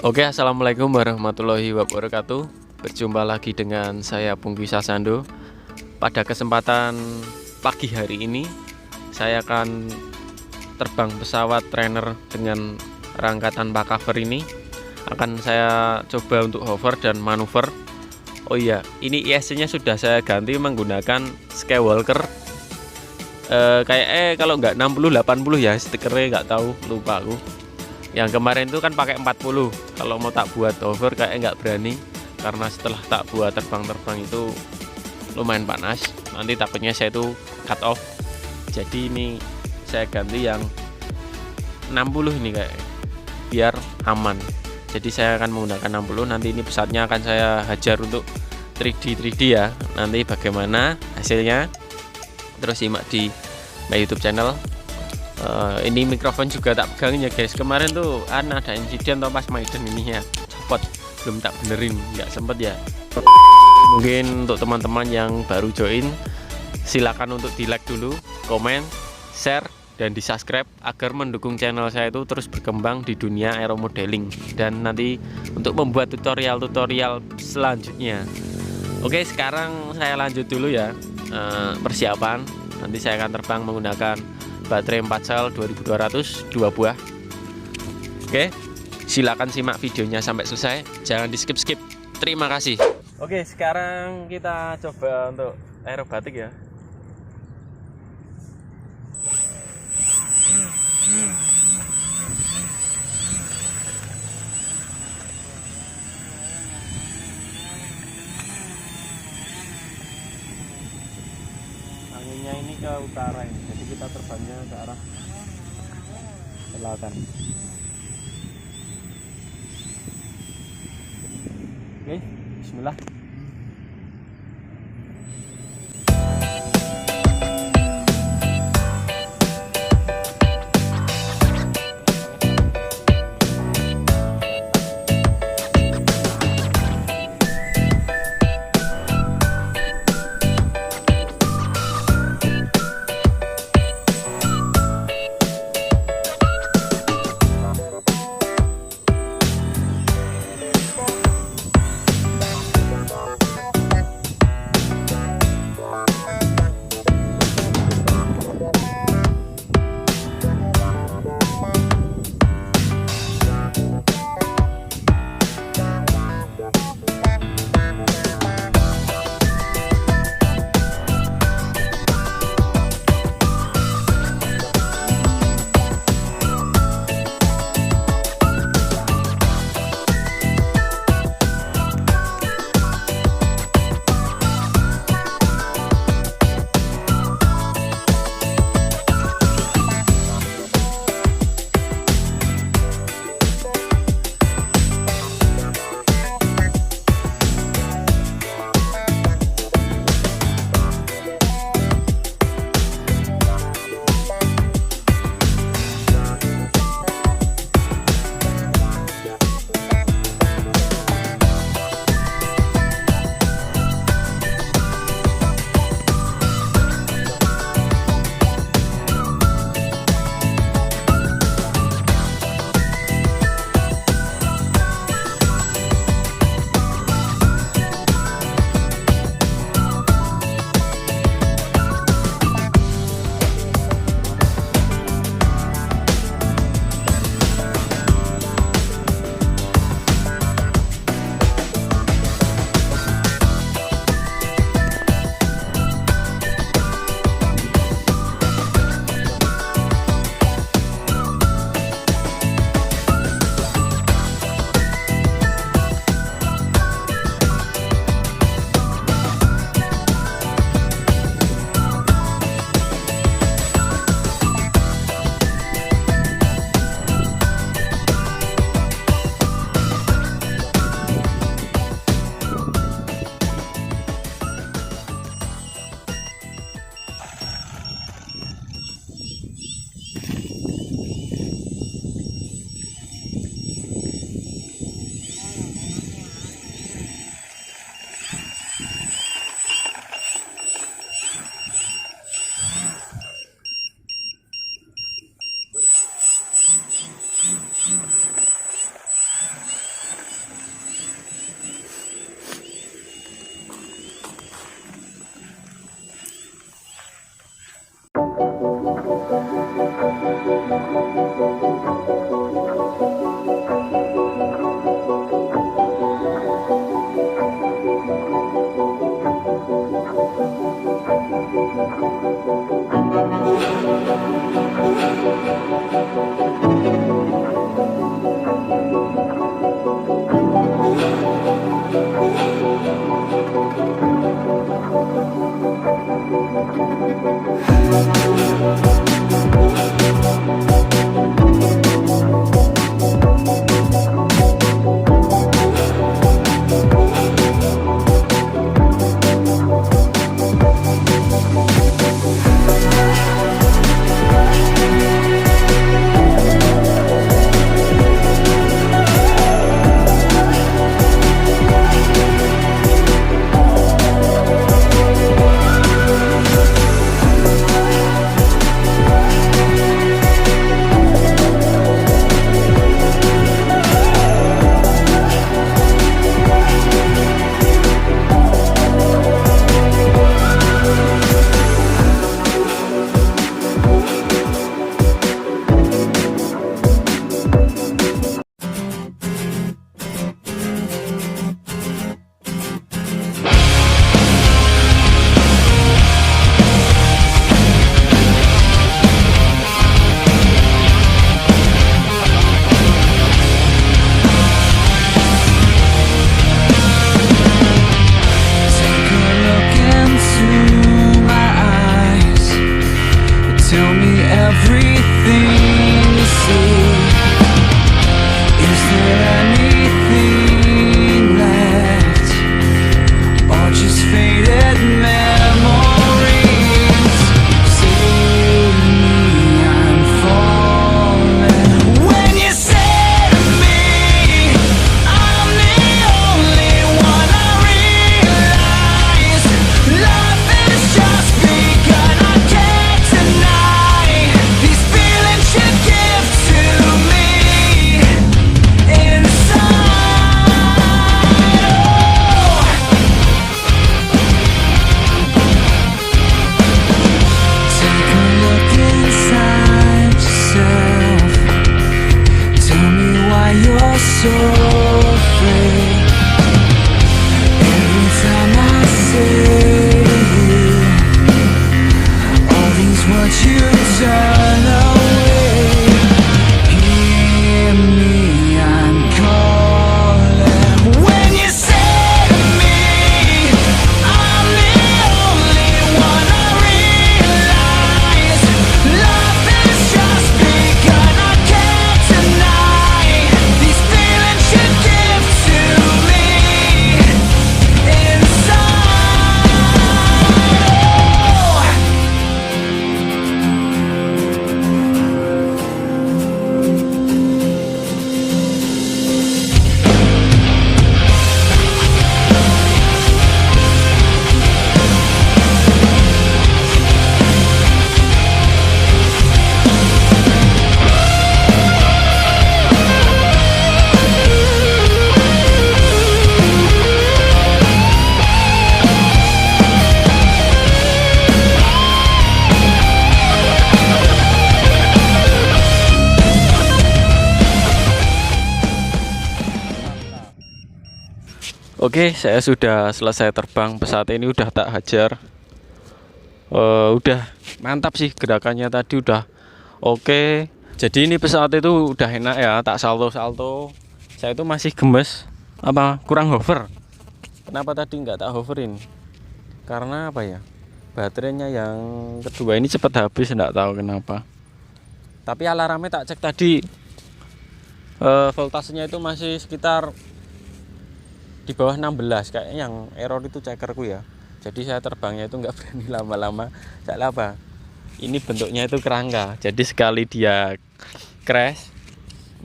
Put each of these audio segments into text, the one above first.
Oke, assalamualaikum warahmatullahi wabarakatuh. Berjumpa lagi dengan saya Pungki Sasando. Pada kesempatan pagi hari ini, saya akan terbang pesawat trainer dengan rangka tanpa cover ini. Akan saya coba untuk hover dan manuver. Oh iya, ini ISC-nya sudah saya ganti menggunakan Skywalker. Kalau nggak 60 80 ya stikernya, nggak tahu, lupa aku. Yang kemarin itu kan pakai 40. Kalau mau tak buat hover kayak nggak berani, karena setelah tak buat terbang-terbang itu lumayan panas. Nanti takutnya saya itu cut off. Jadi ini saya ganti yang 60 ini kayak biar aman. Jadi saya akan menggunakan 60. Nanti ini pesawatnya akan saya hajar untuk 3D ya. Nanti bagaimana hasilnya terus simak di my YouTube channel. Ini mikrofon juga tak pegangin ya guys. Kemarin tuh ada insiden atau pas maiden ini ya copot, belum tak benerin, nggak sempet ya. Mungkin untuk teman-teman yang baru join, silakan untuk di like dulu, komen, share, dan di subscribe agar mendukung channel saya itu terus berkembang di dunia aeromodeling dan nanti untuk membuat tutorial-tutorial selanjutnya. Oke, sekarang saya lanjut dulu ya persiapan. Nanti saya akan terbang menggunakan baterai 4 sel 2200 2 buah. Oke, silakan simak videonya sampai selesai, jangan di skip. Terima kasih. Oke, sekarang kita coba untuk aerobatik ya. Anginnya ini ke utara ini, jadi kita terbangnya ke arah selatan. Oke, bismillah. so afraid. Every time I say to you all these words, you turn away. Hear me, I'm calling. When you say to me, I'm the only one, I realize love has just begun. I can't deny these feelings you give to me inside. Oh. Oke, saya sudah selesai terbang. Pesawat ini udah tak hajar. Udah mantap sih gerakannya tadi, udah oke. Jadi ini pesawat itu udah enak ya, tak salto-salto. Saya itu masih gemes, apa kurang hover. Kenapa tadi nggak tak hoverin? Karena apa ya? Baterainya yang kedua ini cepat habis, nggak tahu kenapa. Tapi alarmnya tak cek tadi, voltasenya itu masih sekitar di bawah 16, kayaknya yang error itu checkerku ya. Jadi saya terbangnya itu nggak berani lama-lama. Soalnya apa? Ini bentuknya itu kerangka. Jadi sekali dia crash,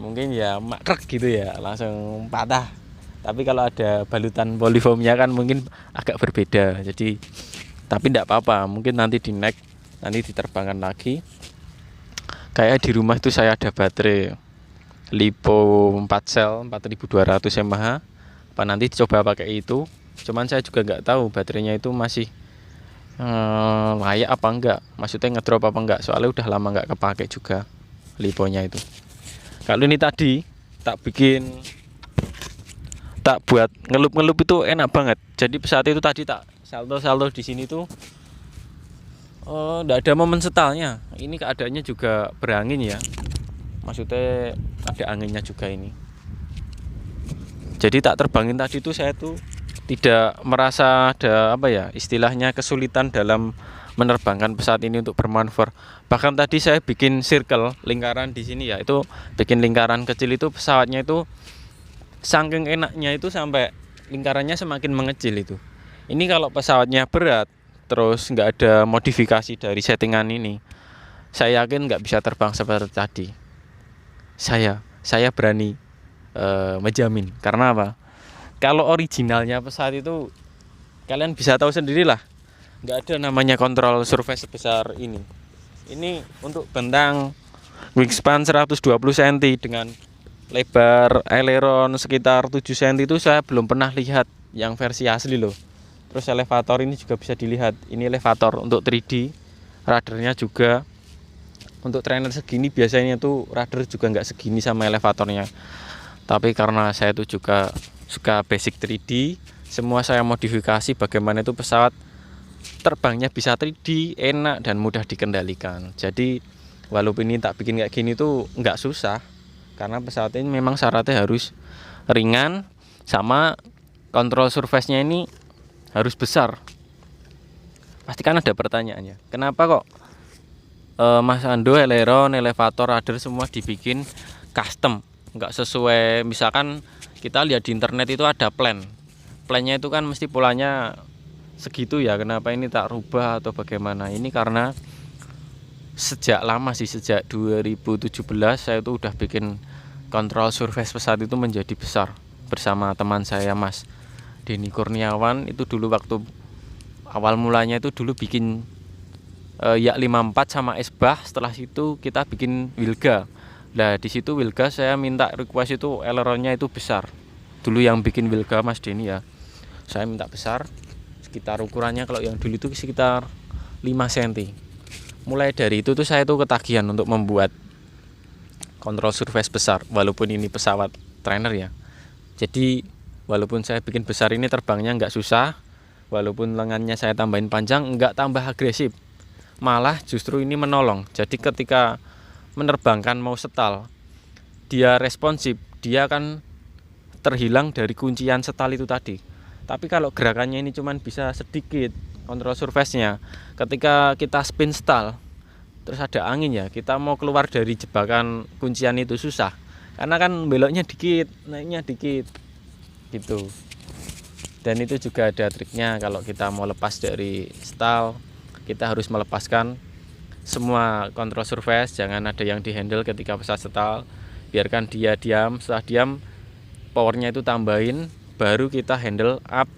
mungkin ya makrek gitu ya, langsung patah. Tapi kalau ada balutan polyfoamnya kan mungkin agak berbeda. Jadi tapi tidak apa-apa. Mungkin nanti di next, nanti diterbangkan lagi. Kayak di rumah itu saya ada baterai LiPo 4 sel 4200 mAh. Apa nanti dicoba pakai itu, cuman saya juga nggak tahu baterainya itu masih layak apa enggak, maksudnya ngedrop apa enggak, soalnya udah lama nggak kepake juga liponya itu. Kalau ini tadi tak buat ngelup itu enak banget. Jadi pesawat itu tadi tak salto di sini tuh nggak ada momen setalnya. Ini keadaannya juga berangin ya, maksudnya ada anginnya juga ini. Jadi tak terbangin tadi tuh saya tuh tidak merasa ada apa ya, istilahnya kesulitan dalam menerbangkan pesawat ini untuk bermanuver. Bahkan tadi saya bikin circle, lingkaran di sini ya, itu bikin lingkaran kecil itu pesawatnya itu saking enaknya itu sampai lingkarannya semakin mengecil itu. Ini kalau pesawatnya berat terus nggak ada modifikasi dari settingan ini, saya yakin nggak bisa terbang seperti tadi. Saya berani menjamin. Karena apa? Kalau originalnya pesawat itu kalian bisa tahu sendirilah, nggak ada namanya kontrol surface sebesar ini. Ini untuk bentang wingspan 120 cm dengan lebar aileron sekitar 7 cm itu saya belum pernah lihat yang versi asli loh. Terus elevator ini juga bisa dilihat. Ini elevator untuk 3D, radarnya juga. Untuk trainer segini biasanya tuh radar juga nggak segini sama elevatornya. Tapi karena saya itu juga suka basic 3D, semua saya modifikasi bagaimana itu pesawat terbangnya bisa 3D, enak dan mudah dikendalikan. Jadi walaupun ini tak bikin kayak gini tuh nggak susah, karena pesawat ini memang syaratnya harus ringan, sama kontrol surface-nya ini harus besar. Pasti kan ada pertanyaannya, kenapa kok Mas Ando aileron, elevator, radar semua dibikin custom, nggak sesuai. Misalkan kita lihat di internet itu ada plannya itu kan mesti polanya segitu ya, kenapa ini tak rubah atau bagaimana? Ini karena sejak lama sih, sejak 2017 saya itu udah bikin kontrol surface pesawat itu menjadi besar bersama teman saya Mas Denny Kurniawan. Itu dulu waktu awal mulanya itu dulu bikin Yak 54 sama Esbah, setelah itu kita bikin Wilga. Nah di situ Wilga saya minta request itu aileronnya itu besar. Dulu yang bikin Wilga Mas Denny ya, saya minta besar, sekitar ukurannya kalau yang dulu itu sekitar 5 cm. Mulai dari itu tuh saya tuh ketagihan untuk membuat kontrol surface besar, walaupun ini pesawat trainer ya. Jadi walaupun saya bikin besar ini terbangnya nggak susah, walaupun lengannya saya tambahin panjang nggak tambah agresif, malah justru ini menolong. Jadi ketika menerbangkan mau setal, dia responsif, dia akan terhilang dari kuncian setal itu tadi. Tapi kalau gerakannya ini cuman bisa sedikit, kontrol surface-nya, ketika kita spin stall terus ada angin ya, kita mau keluar dari jebakan kuncian itu susah, karena kan beloknya dikit, naiknya dikit gitu. Dan itu juga ada triknya, kalau kita mau lepas dari stall, kita harus melepaskan semua kontrol surface, jangan ada yang dihandle ketika pesawat stall, biarkan dia diam. Setelah diam, powernya itu tambahin, baru kita handle up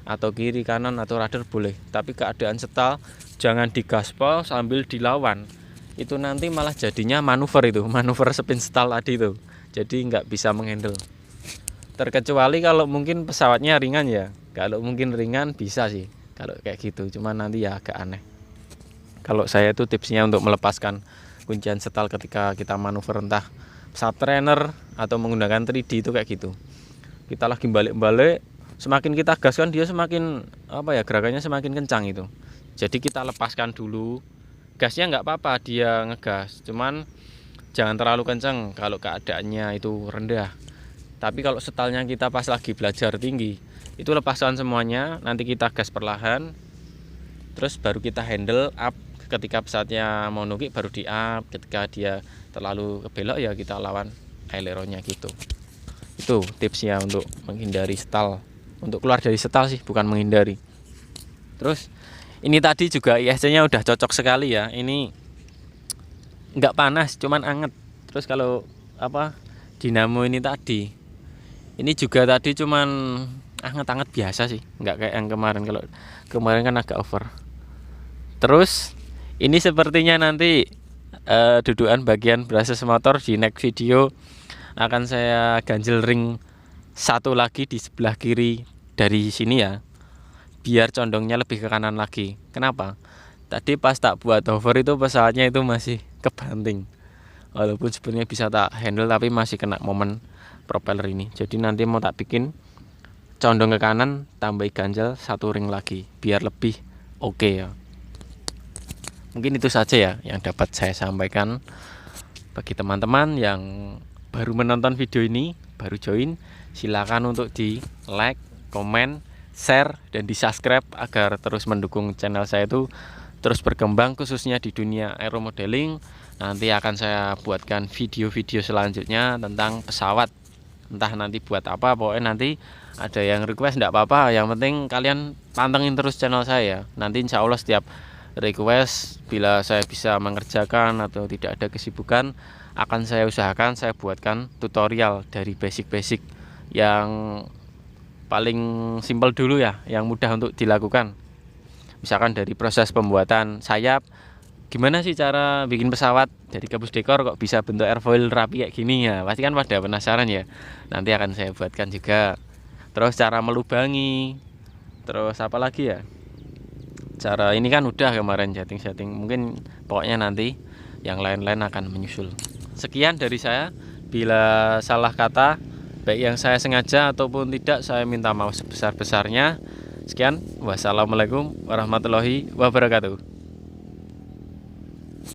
atau kiri kanan atau rudder boleh. Tapi keadaan setal jangan digaspol sambil dilawan, itu nanti malah jadinya manuver, itu manuver spin stall tadi itu, jadi nggak bisa menghandle. Terkecuali kalau mungkin pesawatnya ringan ya, kalau mungkin ringan bisa sih kalau kayak gitu, cuman nanti ya agak aneh. Kalau saya itu tipsnya untuk melepaskan kuncian setal ketika kita manuver, entah pesawat trainer atau menggunakan 3D itu kayak gitu. Kita lagi balik-balik, semakin kita gas kan dia semakin gerakannya semakin kencang itu. Jadi kita lepaskan dulu, gasnya nggak apa-apa dia ngegas, cuman jangan terlalu kencang kalau keadaannya itu rendah. Tapi kalau setalnya kita pas lagi belajar tinggi, itu lepaskan semuanya, nanti kita gas perlahan, terus baru kita handle up. Ketika pesawatnya mau nukik baru di up, ketika dia terlalu kebelok ya kita lawan aileronnya gitu. Itu tipsnya untuk menghindari stall, untuk keluar dari stall sih, bukan menghindari. Terus ini tadi juga ISC-nya udah cocok sekali ya, ini nggak panas, cuman anget. Terus kalau dinamo ini tadi, ini juga tadi cuman anget-anget biasa sih, nggak kayak yang kemarin. Kalau kemarin kan agak over. Terus ini sepertinya nanti dudukan bagian braces motor di next video akan saya ganjel ring satu lagi di sebelah kiri dari sini ya, biar condongnya lebih ke kanan lagi. Kenapa? Tadi pas tak buat hover itu pesawatnya itu masih kebanting, walaupun sebenarnya bisa tak handle tapi masih kena momen propeller ini. Jadi nanti mau tak bikin condong ke kanan, tambah ganjel satu ring lagi biar lebih oke ya. Mungkin itu saja ya yang dapat saya sampaikan. Bagi teman-teman yang baru menonton video ini, baru join, silakan untuk di like, komen, share, dan di subscribe agar terus mendukung channel saya itu terus berkembang, khususnya di dunia aeromodeling. Nanti akan saya buatkan video-video selanjutnya tentang pesawat, entah nanti buat apa, pokoknya nanti ada yang request enggak apa-apa, yang penting kalian pantengin terus channel saya. Nanti insya Allah setiap request, bila saya bisa mengerjakan atau tidak ada kesibukan, akan saya usahakan saya buatkan tutorial dari basic-basic yang paling simpel dulu ya, yang mudah untuk dilakukan. Misalkan dari proses pembuatan sayap, gimana sih cara bikin pesawat dari gabus dekor kok bisa bentuk airfoil rapi kayak gini ya, pasti kan pada penasaran ya. Nanti akan saya buatkan juga. Terus cara melubangi, terus apa lagi ya, cara ini kan udah kemarin setting-setting, mungkin pokoknya nanti yang lain-lain akan menyusul. Sekian dari saya, bila salah kata baik yang saya sengaja ataupun tidak, saya minta maaf sebesar-besarnya. Sekian, wassalamualaikum warahmatullahi wabarakatuh.